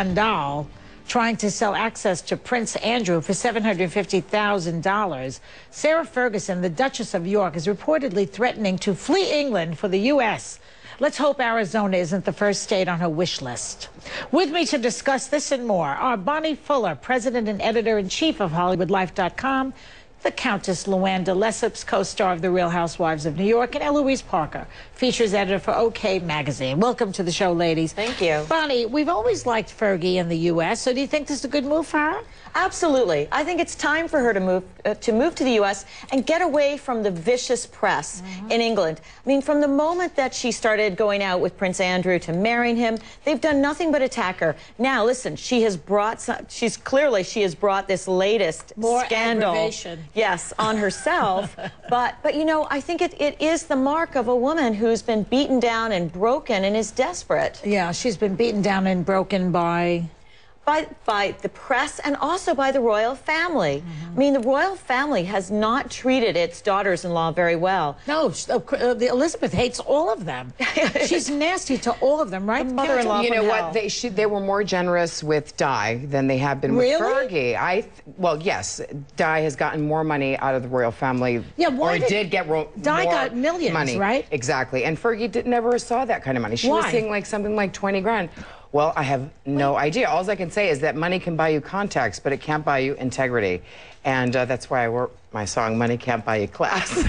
skandal trying to sell access to Prince Andrew for $750,000. Sarah Ferguson, the Duchess of York, is reportedly threatening to flee England for the U.S. Let's hope Arizona isn't the first state on her wish list. With me to discuss this and more are Bonnie Fuller, president and editor-in-chief of HollywoodLife.com, the Countess Luanda Lesseps, co-star of The Real Housewives of New York, and Eloise Parker, features editor for OK Magazine. Welcome to the show, ladies. Thank you. Bonnie, we've always liked Fergie in the U.S., so do you think this is a good move for her? Absolutely. I think it's time for her to move to the U.S. and get away from the vicious press in England. I mean, from the moment that she started going out with Prince Andrew to marrying him, they've done nothing but attack her. Now, listen, she has brought this latest scandal. Aggravation. Yes, on herself. but you know, I think it is the mark of a woman who's been beaten down and broken and is desperate. Yeah, she's been beaten down and broken by the press and also by the royal family. I mean, the royal family has not treated its daughters-in-law very well. No, Elizabeth hates all of them. She's nasty to all of them, right? Mother-in-law. You know what? They were more generous with Di than they have been with Fergie. Well, yes, Di has gotten more money out of the royal family. Yeah, why did get more Di got millions, money, right? Exactly. And Fergie never saw that kind of money. She was seeing like something like 20 grand. Well, I have no idea. All I can say is that money can buy you contacts, but it can't buy you integrity. And that's why I wrote my song, Money Can't Buy You Class.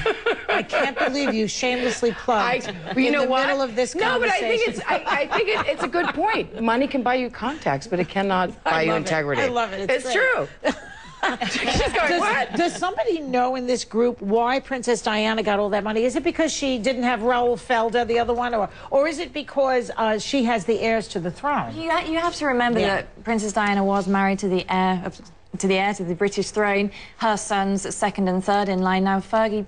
I can't believe you shamelessly plugged you know in the middle of this conversation. No, but I think it's a good point. Money can buy you contacts, but it cannot buy you integrity. I love it. It's true. She's going, what? Does somebody know in this group why Princess Diana got all that money? Is it because she didn't have Raoul Felder, the other one, or is it because she has the heirs to the throne? You have to remember that Princess Diana was married to the heir to the British throne. Her sons are second and third in line. Now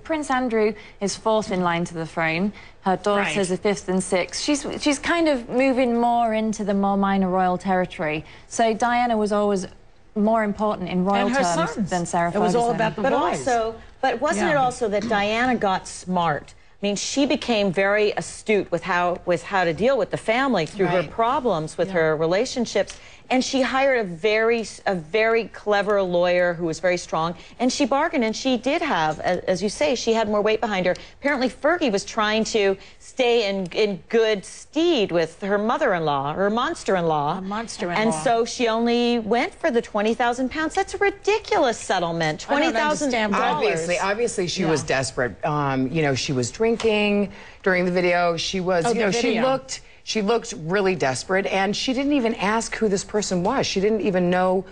Prince Andrew is fourth in line to the throne. Her daughters are fifth and sixth. She's kind of moving more into the more minor royal territory. So Diana was always more important in royal terms than Sarah Ferguson. It was all about the boys. But wasn't it also that Diana got smart? I mean, she became very astute with how to deal with the family through her problems with her relationships, and she hired a very clever lawyer who was very strong, and she bargained, and she did have, as you say, she had more weight behind her. Apparently, Fergie was trying to stay in good stead with her mother-in-law, her monster-in-law. And so she only went for the £20,000. That's a ridiculous settlement. $20,000. Obviously, she was desperate. You know, she was drinking during the video. She was, you know, she looked really desperate, and she didn't even ask who this person was. She didn't even know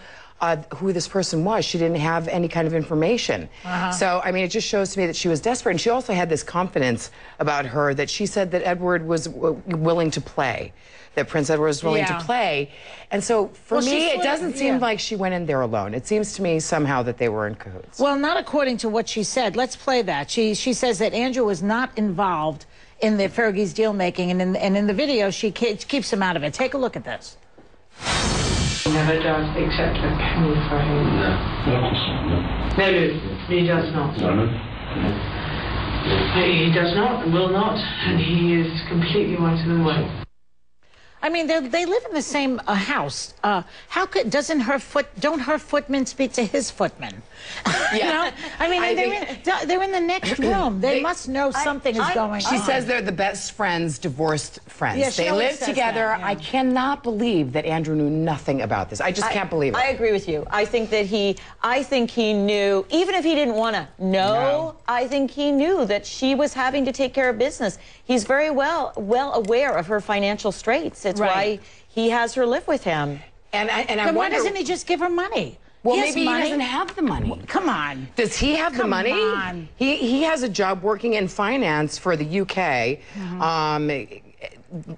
who this person was. She didn't have any kind of information. So, I mean, it just shows to me that she was desperate. And she also had this confidence about her that she said that Edward was willing to play, that Prince Edward was willing to play. And so, for me, it doesn't seem like she went in there alone. It seems to me somehow that they were in cahoots. Well, not according to what she said. Let's play that. She says that Andrew was not involved in the Fergie's deal-making, and in the video, she keeps him out of it. Take a look at this. He never does accept a penny for him. No. No, he does not. No. He does not, will not, and he is completely white in the way. I mean, they live in the same house. How could don't her footmen speak to his footmen? You know? I mean, they're in the next room. They must know something is going on. She says they're the best friends, divorced friends. Yeah, they live together. I cannot believe that Andrew knew nothing about this. I just can't believe it. I agree with you. I think he knew, even if he didn't want to know, I think he knew that she was having to take care of business. He's very well aware of her financial straits. It's why he has her live with him. And why doesn't he just give her money? Well, maybe he doesn't have the money. Come on. Does he have the money? On. He has a job working in finance for the UK.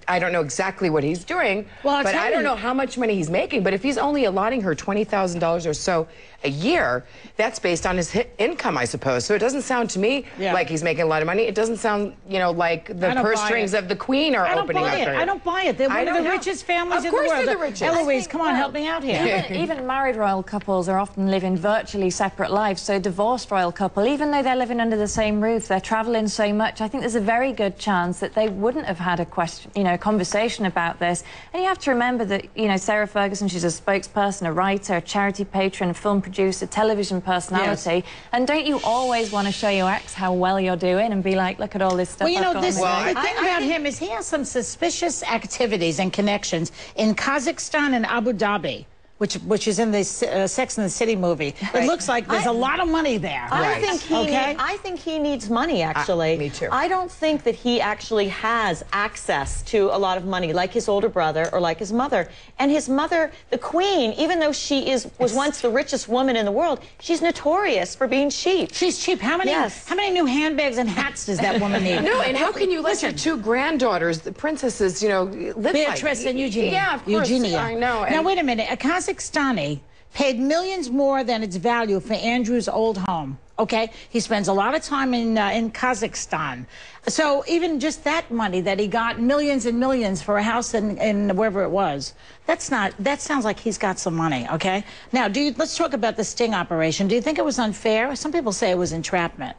I don't know exactly what he's doing, but I don't know how much money he's making. But if he's only allotting her $20,000 or so a year, that's based on his income, I suppose. So it doesn't sound to me like he's making a lot of money. It doesn't sound, you know, like the purse strings of the Queen are opening up. I don't buy it. They're one of the richest families in the world. Of course they're the richest. Eloise, come on, help me out here. Even married royal couples are often living virtually separate lives. So divorced royal couple, even though they're living under the same roof, they're traveling so much, I think there's a very good chance that they wouldn't have had a question serious, conversation about this. And you have to remember that, Sarah Ferguson, she's a spokesperson, a writer, a charity patron, film producer, television personality. Yes. And don't you always want to show your ex how well you're doing and be like, look at all this stuff Well, I've got the on thing about him is he has some suspicious activities and connections in Kazakhstan and Abu Dhabi. Which is in the Sex and the City movie. Right. It looks like there's a lot of money there. I think he needs money, actually. Me too. I don't think that he actually has access to a lot of money, like his older brother or like his mother. And his mother, the Queen, even though she was once the richest woman in the world, she's notorious for being cheap. She's cheap. How many new handbags and hats does that woman need? No, and how can you let your two granddaughters, the princesses, live Beatrice and Eugenia. Yeah, of course. Eugenia. I know. Now, wait a minute. Kazakhstani paid millions more than its value for Andrew's old home. Okay, he spends a lot of time in Kazakhstan. So even just that money that he got, millions and millions for a house in wherever it was, that sounds like he's got some money. Okay, now let's talk about the sting operation. Do you think it was unfair? Some people say it was entrapment.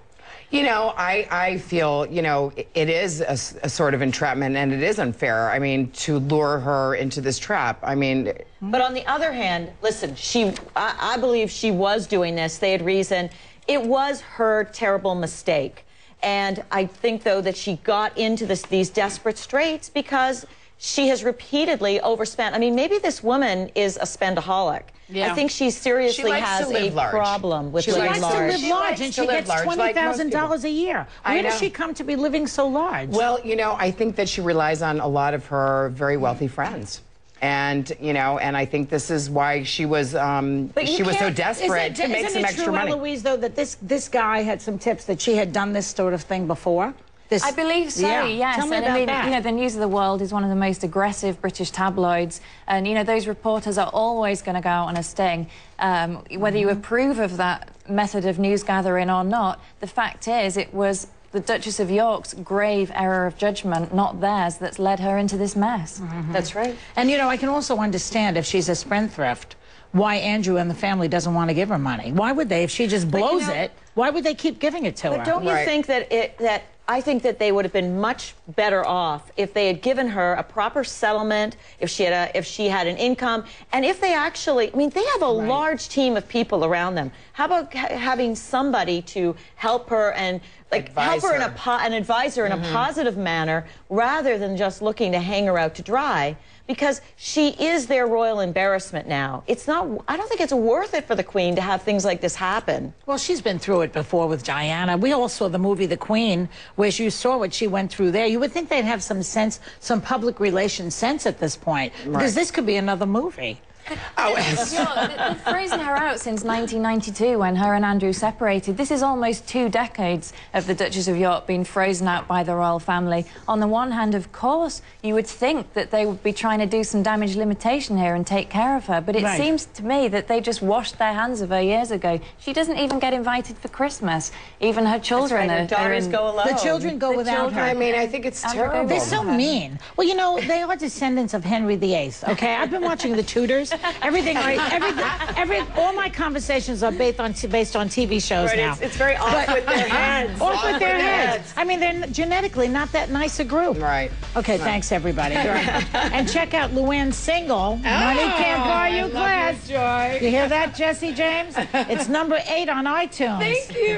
I feel, it is a sort of entrapment, and it is unfair. I mean, to lure her into this trap. I mean... But on the other hand, listen, I believe she was doing this. They had reason. It was her terrible mistake. And I think, though, that she got into these desperate straits because she has repeatedly overspent. I mean, maybe this woman is a spendaholic. Yeah. I think she seriously has a problem with living large. She likes to live large, and she gets $20,000 a year. Where does she come to be living so large? Well, I think that she relies on a lot of her very wealthy friends. And, and I think this is why she was so desperate to make some extra money. Isn't it true, Eloise, though, that this guy had some tips that she had done this sort of thing before? I believe so, yes. Tell me about that. The News of the World is one of the most aggressive British tabloids, and, those reporters are always going to go out on a sting. Whether you approve of that method of news gathering or not, the fact is it was the Duchess of York's grave error of judgment, not theirs, that's led her into this mess. That's right. And, I can also understand if she's a spendthrift, why Andrew and the family doesn't want to give her money. Why would they? If she just blows it, why would they keep giving it to her? But don't you think that I think that they would have been much better off if they had given her a proper settlement, if she had an income, and if they actually, they have a large team of people around them. How about having somebody to help her and help her an advisor in a positive manner, rather than just looking to hang her out to dry? Because she is their royal embarrassment now. I don't think it's worth it for the Queen to have things like this happen. Well, she's been through it before with Diana. We all saw the movie The Queen, where you saw what she went through there. You would think they'd have some sense, some public relations sense at this point, because this could be another movie. They've frozen her out since 1992, when her and Andrew separated. This is almost 2 decades of the Duchess of York being frozen out by the royal family. On the one hand, of course, you would think that they would be trying to do some damage limitation here and take care of her, but it seems to me that they just washed their hands of her years ago. She doesn't even get invited for Christmas. Even her children her daughters go alone. The children go without her. I think it's terrible. They're so mean. Well, they are descendants of Henry VIII, okay? I've been watching The Tudors. All my conversations are based on TV shows now. It's very off with their heads. Off with their heads. They're genetically not that nice a group. Right. Okay, thanks, everybody. And check out Luann's single, Money Can't Buy You Class. You hear that, Jesse James? It's #8 on iTunes. Thank you.